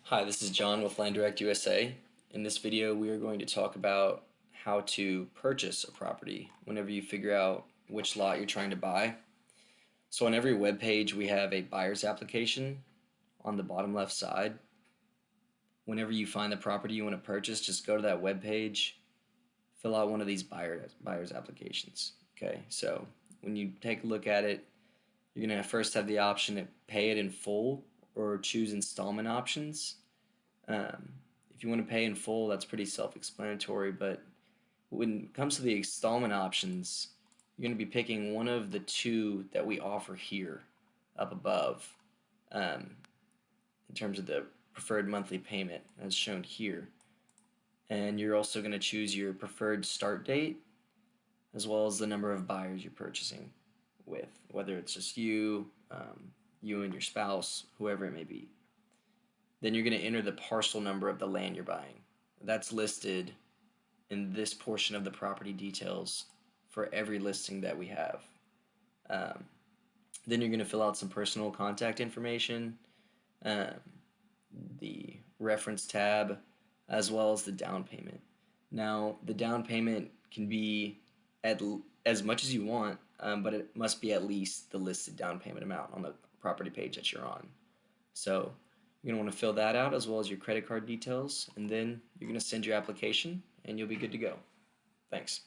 Hi, this is John with Land Direct USA. In this video, we are going to talk about how to purchase a property whenever you figure out which lot you're trying to buy. So on every web page, we have a buyer's application on the bottom left side. Whenever you find the property you want to purchase, just go to that web page, fill out one of these buyer's applications. Okay, so when you take a look at it, you're going to first have the option to pay it in full or choose installment options. Um, if you want to pay in full, that's pretty self-explanatory, but when it comes to the installment options, you're going to be picking one of the two that we offer here up above um, in terms of the preferred monthly payment as shown here. And you're also going to choose your preferred start date as well as the number of buyers you're purchasing with, whether it's just you, you and your spouse, whoever it may be. Then you're going to enter the parcel number of the land you're buying. That's listed in this portion of the property details for every listing that we have. Um, then you're going to fill out some personal contact information, um, the reference tab, as well as the down payment. Now, the down payment can be as much as you want, but it must be at least the listed down payment amount on the property page that you're on. So you're going to want to fill that out as well as your credit card details, and then you're going to send your application and you'll be good to go. Thanks.